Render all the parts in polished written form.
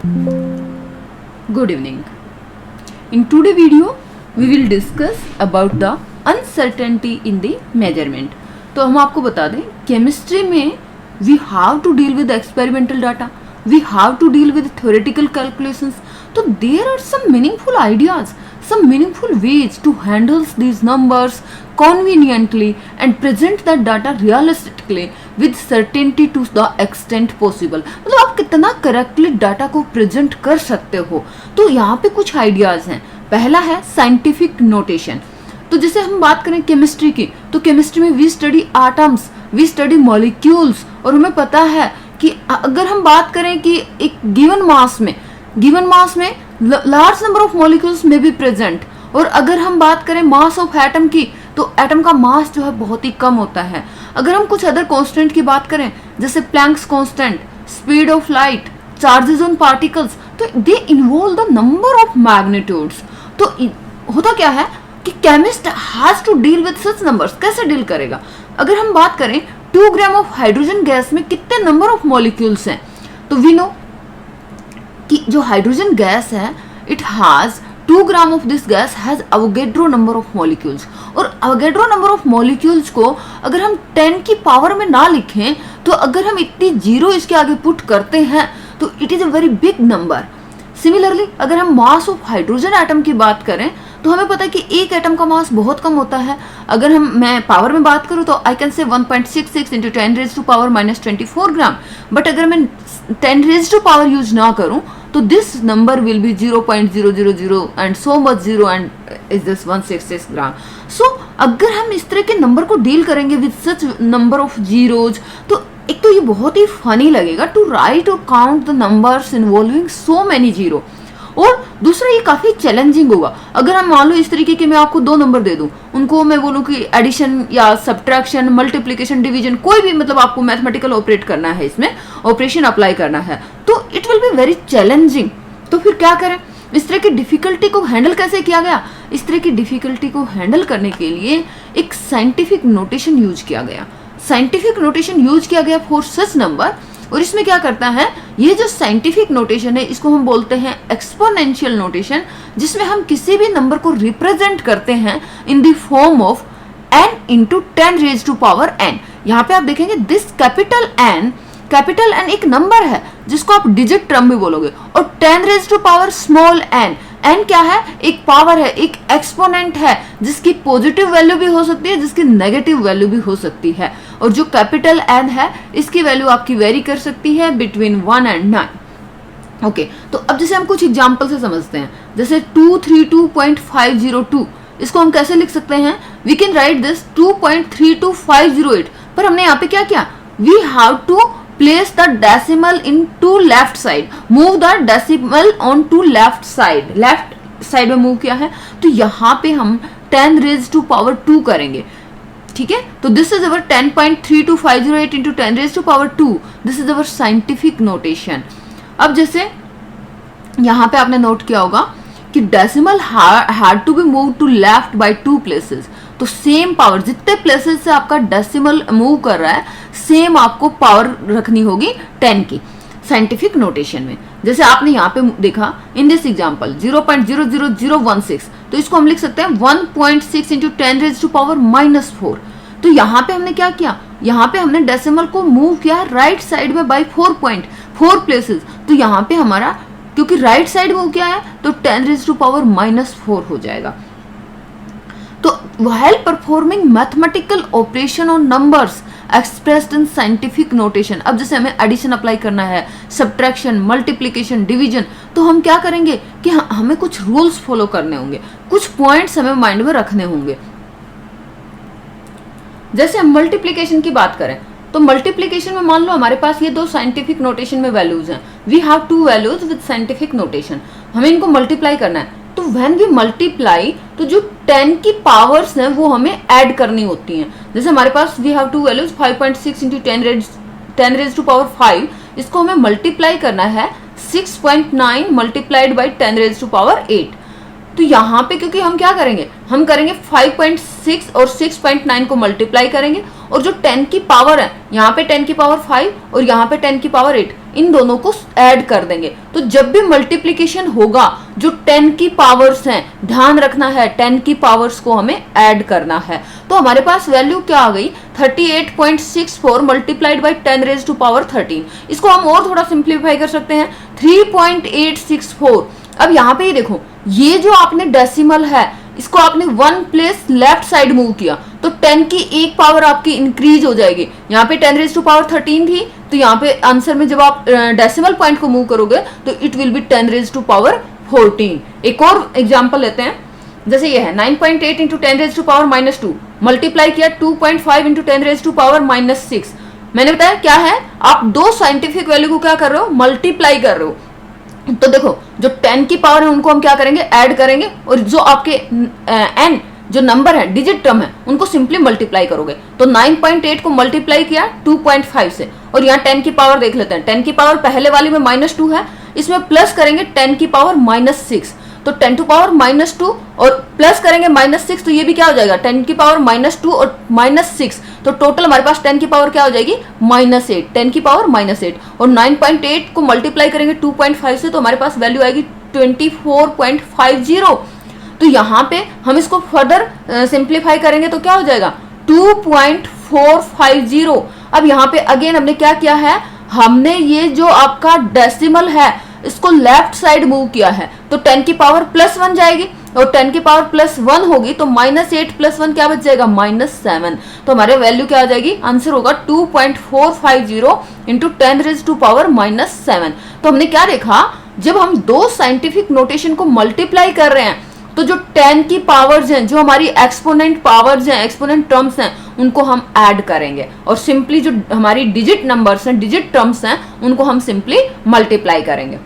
Good evening. In today's video, we will discuss about the uncertainty in the measurement. तो हम आपको बता दें केमिस्ट्री में we have to deal with experimental data, we have to deal with theoretical calculations. तो there are some meaningful ideas, some meaningful ways to handle these numbers conveniently and present that data realistically with certainty to the extent possible. मतलब आप कितना correctly data को present कर सकते हो. तो यहाँ पे कुछ आइडियाज हैं. पहला है साइंटिफिक नोटेशन. तो जैसे हम बात करें केमिस्ट्री की, तो केमिस्ट्री में we study atoms, we study molecules, और हमें पता है कि अगर हम बात करें कि एक गिवन मास में लार्ज नंबर ऑफ मॉलिक्यूल्स में बी प्रेजेंट, और अगर हम बात करें मास ऑफ एटम की, तो एटम का मास जो है बहुत ही कम होता है. अगर हम कुछ अदर कांस्टेंट की बात करें जैसे Planck's constant, speed of light, charges on particles, तो they involve the number of magnitudes. तो होता क्या है कि chemist has to deal with such numbers. कैसे डील करेगा? अगर हम बात करें 2 ग्राम ऑफ हाइड्रोजन गैस में कितने नंबर ऑफ मॉलिक्यूल्स हैं, तो वी नो कि जो हाइड्रोजन गैस है it has 2 gram of this gas has Avogadro number of molecules. और अवोगेड्रो नंबर ऑफ मॉलिक्यूल्स को अगर हम 10 की पावर में ना लिखें, तो अगर हम इतनी जीरो इसके आगे पुट करते हैं तो it is a very big number. Similarly अगर हम मास ऑफ हाइड्रोजन एटम की बात करें, तो हमें पता है कि एक एटम का मास बहुत कम होता है. अगर मैं पावर में बात करूं तो आई can say 1.66 into 10 raise to power -24 gram. But अगर मैं 10 रेज टू पावर यूज ना करूं तो this number will be 0.000 and so much zero and is this 166 ग्राम. सो अगर हम इस तरह के नंबर को डील करेंगे with such number of zeros, तो एक तो ये बहुत ही फनी लगेगा टू राइट और count the numbers involving so many zero, और दूसरा ये काफी चैलेंजिंग होगा. अगर हम मान लो इस तरीके के मैं आपको 2 नंबर दे दूं, उनको मैं बोलूं कि एडिशन या सब्ट्रैक्शन, मल्टीप्लिकेशन, डिवीजन, कोई भी मतलब आपको मैथमेटिकल ऑपरेट करना है, इसमें ऑपरेशन अप्लाई करना है, तो it will be very challenging. तो फिर क्या करें? इस तरह की डिफिकल्टी को हैंडल कैसे किया गया? इस तरह की डिफिकल्टी को हैंडल करने के लिए एक साइंटिफिक नोटेशन यूज किया गया. साइंटिफिक नोटेशन यूज किया गया फॉर सच नंबर. और इसमें क्या करता है, ये जो साइंटिफिक नोटेशन है इसको हम बोलते हैं एक्सपोनेंशियल नोटेशन, जिसमें हम किसी भी नंबर को रिप्रेजेंट करते हैं in the form of n into 10 raise to power n. यहाँ पे आप देखेंगे दिस कैपिटल n एक नंबर है जिसको आप डिजिट टर्म भी बोलोगे, और 10 raise to power small n. n क्या है? एक पावर है, एक एक्सपोनेंट है जिसकी पॉजिटिव वैल्यू भी हो सकती है, जिसकी नेगेटिव वैल्यू भी हो सकती है. और जो कैपिटल n है इसकी वैल्यू आपकी वेरी कर सकती है बिटवीन 1 and 9. ओके, तो अब जैसे हम कुछ एग्जांपल से समझते हैं, जैसे 232.502, इसको हम कैसे लिख सकते हैं? We can write this 2.32508. पर हमने यहाँ पे क्या किया? We have to place the decimal in to left side, move the decimal on to left side में मूव किया है. तो यहाँ पे हम 10 raised to power 2 करेंगे. ठीक है, तो this is our 10.32508 into 10 raised to power 2. This is our scientific notation. अब जैसे यहाँ पे आपने नोट किया होगा कि decimal had to be move to left by 2 places. तो सेम पावर, जितने प्लेसेस से आपका डेसिमल मूव कर रहा है, सेम आपको पावर रखनी होगी 10 की साइंटिफिक नोटेशन में. जैसे आपने यहाँ पे देखा इन दिस एग्जांपल 0.00016, तो इसको हम लिख सकते हैं 1.6 इंटू 10 रेज टू पावर -4. तो यहाँ पे हमने क्या किया? यहाँ पे हमने डेसिमल को मूव किया राइट साइड में बाई 4 प्लेसेस. तो यहाँ पे हमारा क्योंकि राइट साइड मूव किया है तो 10 रेज टू पावर -4 हो जाएगा. तो while performing mathematical operation on numbers expressed in scientific notation, अब जैसे हमें एडिशन अप्लाई करना है, सब्ट्रैक्शन, मल्टीप्लिकेशन, डिवीजन, तो हम क्या करेंगे कि हमें कुछ रूल्स फॉलो करने होंगे, कुछ पॉइंट्स हमें माइंड में रखने होंगे. जैसे हम मल्टीप्लिकेशन की बात करें, तो मल्टीप्लिकेशन में मान लो हमारे पास ये 2 साइंटिफिक नोटेशन में वैल्यूज हैं. We have 2 values with scientific notation, हमें इनको मल्टीप्लाई करना है. तो व्हेन वी मल्टीप्लाई, तो जो 10 की पावर्स हैं वो हमें ऐड करनी होती हैं. जैसे हमारे पास we have 2 values 5.6 into 10 raise to power 5, इसको हमें मल्टीप्लाई करना है 6.9 multiplied by 10 raise to power 8. तो यहाँ पे क्योंकि हम क्या करेंगे, हम करेंगे 5.6 और 6.9 को मल्टीप्लाई करेंगे, और जो 10 की पावर है, यहाँ पे 10 की पावर 5 और यहाँ पे 10 की पावर 8, इन दोनों को ऐड कर देंगे। तो जब भी मल्टीप्लीकेशन होगा, जो 10 की पावर्स हैं, ध्यान रखना है 10 की पावर्स को हमें ऐड करना है। तो हमारे पास वैल्यू क्या आ गई, 38.64 multiplied by 10 raise to power 13। इसको हम और थोड़ा सिंप्लीफाई कर सकते हैं, 3.864। अब यहाँ पे ही देखो, ये जो आपने डेसिमल है इसको आपने 1 प्लेस लेफ्ट साइड मूव किया तो 10 की एक पावर आपकी इंक्रीज हो जाएगी। यहाँ पे 10 रेज टू पावर 13 थी, तो यहाँ पे आंसर में जब आप डेसिमल पॉइंट को मूव करोगे तो it will be 10 raise to power 14। एक और एग्जांपल लेते हैं, जैसे ये है 9.8 into 10 raise to power -2 multiply किया 2.5 इंटू 10 रेज टू पावर -6। मैंने बताया क्या है, आप दो साइंटिफिक वैल्यू को क्या कर रहे हो, मल्टीप्लाई कर रहे हो। तो देखो जो 10 की पावर है उनको हम क्या करेंगे, ऐड करेंगे, और जो आपके n जो नंबर है, डिजिट टर्म है, उनको सिंपली मल्टीप्लाई करोगे। तो 9.8 को मल्टीप्लाई किया 2.5 से, और यहाँ 10 की पावर देख लेते हैं। 10 की पावर पहले वाली में -2 है, इसमें प्लस करेंगे 10 की पावर -6, तो 10 टू पावर -2 और प्लस करेंगे -6, तो ये भी क्या हो जाएगा 10 की पावर -2 और -6, तो टोटल हमारे पास 10 की पावर क्या हो जाएगी -8, 10 की पावर -8, और 9.8 को मल्टीप्लाई करेंगे 2.5 से, तो हमारे पास वैल्यू आएगी 24.50। तो यहाँ पे हम इसको फर्दर सिंप्लीफाई करेंगे तो क्या हो जाएगा 2.450। अब यहाँ पे अगेन हमने क्या किया है, हमने ये जो आपका डेसिमल है इसको लेफ्ट साइड मूव किया है, तो 10 की पावर +1 जाएगी, और 10 की पावर +1 होगी तो -8 + 1 क्या बच जाएगा -7। तो हमारे वैल्यू क्या आ जाएगी, आंसर होगा 2.450 इंटू 10 रेज टू पावर -7। तो हमने क्या देखा, जब हम दो साइंटिफिक नोटेशन को मल्टीप्लाई कर रहे हैं तो जो 10 की पावर्स हैं, जो हमारी एक्सपोनेंट पावर्स हैं, एक्सपोनेंट टर्म्स हैं, उनको हम ऐड करेंगे, और सिंपली जो हमारी डिजिट नंबर्स हैं, डिजिट टर्म्स हैं, उनको हम सिंपली मल्टीप्लाई करेंगे।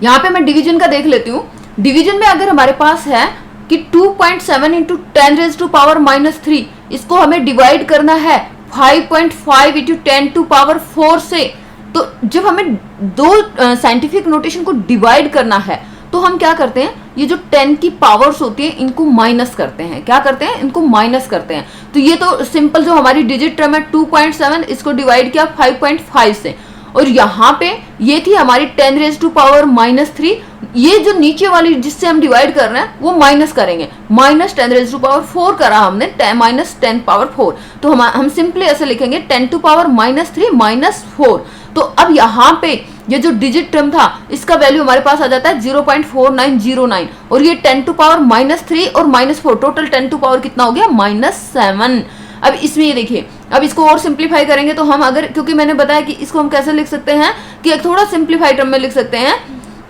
यहाँ पे मैं डिवीजन का देख लेती हूँ। डिवीजन में अगर हमारे पास है कि 2.7 इंटू 10 रेज टू पावर -3, इसको हमें डिवाइड करना है 5.5 इंटू 10 टू पावर 4 से। तो जब हमें दो साइंटिफिक नोटेशन को डिवाइड करना है तो हम क्या करते हैं, ये जो 10 की पावर्स होती है इनको माइनस करते हैं। क्या करते हैं, इनको माइनस करते हैं। तो ये तो सिंपल जो हमारी डिजिट टर्म है 2.7, इसको डिवाइड किया 5.5 से, और यहाँ पे ये थी हमारी 10 रेज टू पावर -3। ये जो नीचे वाली जिससे हम डिवाइड कर रहे हैं वो माइनस करेंगे, -10 रेज टू पावर 4 करा हमने, -10 पावर 4। तो हम सिंपली ऐसे लिखेंगे 10 टू पावर -3 -4। तो अब यहाँ पे ये जो डिजिट टर्म था इसका वैल्यू हमारे पास आ जाता है 0.4909, और ये 10 टू पावर -3 और -4, टोटल 10 टू पावर कितना हो गया -7। अब इसमें ये देखिए, अब इसको और सिंप्लीफाई करेंगे तो हम अगर, क्योंकि मैंने बताया कि इसको हम कैसे लिख सकते हैं कि एक थोड़ा सिंप्लीफाइड टर्म में लिख सकते हैं।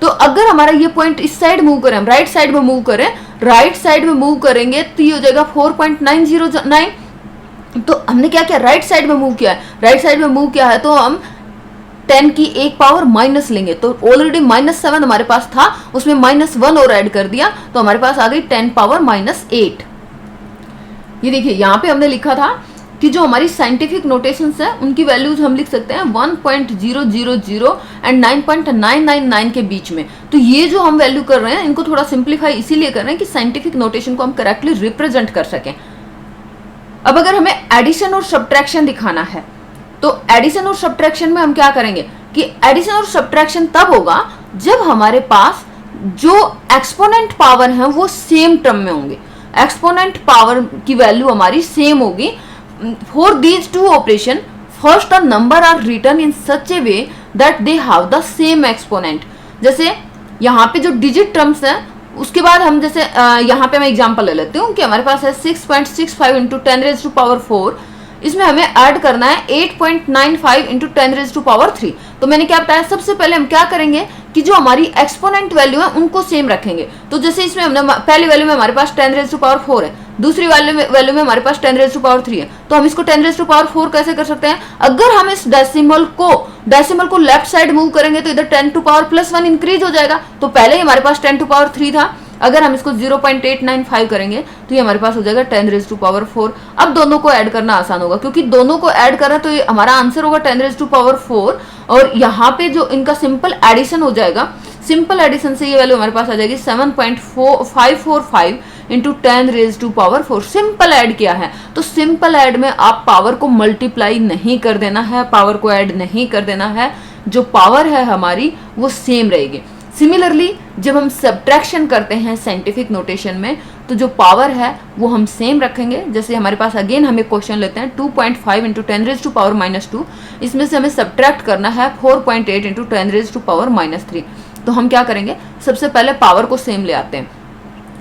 तो अगर हमारा ये पॉइंट इस साइड मूव करें, राइट साइड में मूव करें, राइट साइड में मूव करेंगे तो ये हो जाएगा 4.909। तो हमने क्या किया, राइट साइड में मूव किया है, राइट साइड में मूव किया है तो हम 10 की एक पावर माइनस लेंगे। तो ऑलरेडी -7 हमारे पास था, उसमें -1 और ऐड कर दिया, तो हमारे पास आ गई 10 पावर -8। ये देखिए यहाँ पे हमने लिखा था कि जो हमारी साइंटिफिक नोटेशंस है उनकी वैल्यूज हम लिख सकते हैं 1.000 एंड 9.999 के बीच में। तो ये जो हम वैल्यू कर रहे हैं इनको थोड़ा सिंप्लीफाई इसीलिए कर रहे हैं कि साइंटिफिक नोटेशन को हम करेक्टली रिप्रेजेंट कर सकें। अब अगर हमें एडिशन और सब्ट्रैक्शन दिखाना है तो एडिशन और सब्ट्रैक्शन में हम क्या करेंगे कि एडिशन और सब्ट्रैक्शन तब होगा जब हमारे पास जो एक्सपोनेंट पावर है वो सेम टर्म में होंगे, एक्सपोनेंट पावर की वैल्यू हमारी सेम होगी। For these two operation first the number are written in such a way that they have the same exponent. जैसे यहाँ पे जो डिजिट टर्म्स हैं उसके बाद हम जैसे यहाँ पे मैं एग्जांपल ले लेती हूँ कि हमारे पास है 6.65 इंटू 10 रेज टू पावर 4, इसमें हमें ऐड करना है 8.95 इंटू 10 रेज टू पावर 3। तो मैंने क्या बताया, सबसे पहले हम क्या करेंगे कि जो हमारी एक्सपोनेंट वैल्यू है उनको सेम रखेंगे। तो जैसे इसमें हमने पहली वैल्यू में हमारे पास 10 रेज टू पावर 4 है, दूसरी वैल्यू में हमारे पास 10 रेज टू पावर 3 है, तो हम इसको 10 रेज टू पावर 4 कैसे कर सकते हैं, अगर हम इस डेसिमल को लेफ्ट साइड मूव करेंगे तो इधर 10 टू पावर +1 इंक्रीज हो जाएगा। तो पहले ही हमारे पास 10 टू पावर 3 था, अगर हम इसको 0.895 करेंगे तो ये हमारे पास हो जाएगा 10 रेज टू पावर 4। अब दोनों को ऐड करना आसान होगा क्योंकि दोनों को ऐड करना, तो ये हमारा आंसर होगा 10 रेज टू पावर 4, और यहाँ पे जो इनका सिंपल एडिशन हो जाएगा, सिंपल एडिशन से ये वैल्यू हमारे पास आ जाएगी 7.545 into 10 raise to power 4 simple add किया है। तो सिंपल ऐड में आप पावर को मल्टीप्लाई नहीं कर देना है, पावर को ऐड नहीं कर देना है, जो पावर है हमारी वो सेम रहेगी। सिमिलरली जब हम सब्ट्रैक्शन करते हैं साइंटिफिक नोटेशन में, तो जो पावर है वो हम सेम रखेंगे। जैसे हमारे पास अगेन हम एक क्वेश्चन लेते हैं 2.5 इंटू 10 रेज टू पावर -2, इसमें से हमें सब्ट्रैक्ट करना है 4.8 इंटू 10 रेज टू पावर -3। तो हम क्या करेंगे, सबसे पहले पावर को सेम ले आते हैं।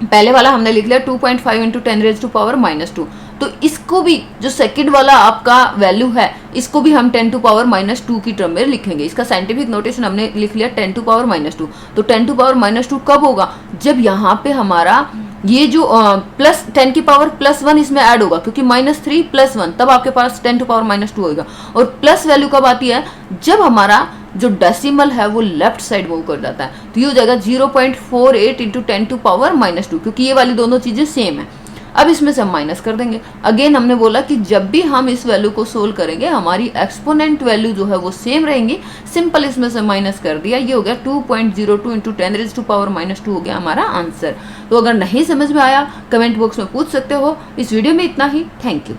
पहले वाला हमने लिख लिया 2.5 इंटू 10 रेज टू पावर -2, तो इसको भी जो सेकंड वाला आपका वैल्यू है इसको भी हम 10 टू पावर -2 की टर्म में लिखेंगे। इसका साइंटिफिक नोटेशन हमने लिख लिया 10 टू पावर -2। तो 10 टू पावर -2 कब होगा, जब यहाँ पे हमारा ये जो प्लस 10 की पावर +1 इसमें ऐड होगा, क्योंकि -3 + 1 तब आपके पास 10 टू पावर -2 होगा। और प्लस वैल्यू कब आती है, जब हमारा जो डेसिमल है वो लेफ्ट साइड मूव कर जाता है। तो ये हो जाएगा 0.48 इंटू 10 टू पावर -2, क्योंकि ये वाली दोनों चीजें सेम है। अब इसमें से हम माइनस कर देंगे। अगेन हमने बोला कि जब भी हम इस वैल्यू को सोल्व करेंगे हमारी एक्सपोनेंट वैल्यू जो है वो सेम रहेंगी। सिंपल इसमें से माइनस कर दिया, ये हो गया 2.02 इंटू 10 रेज टू पावर -2 हो गया हमारा आंसर। तो अगर नहीं समझ में आया कमेंट बॉक्स में पूछ सकते हो। इस वीडियो में इतना ही, थैंक यू।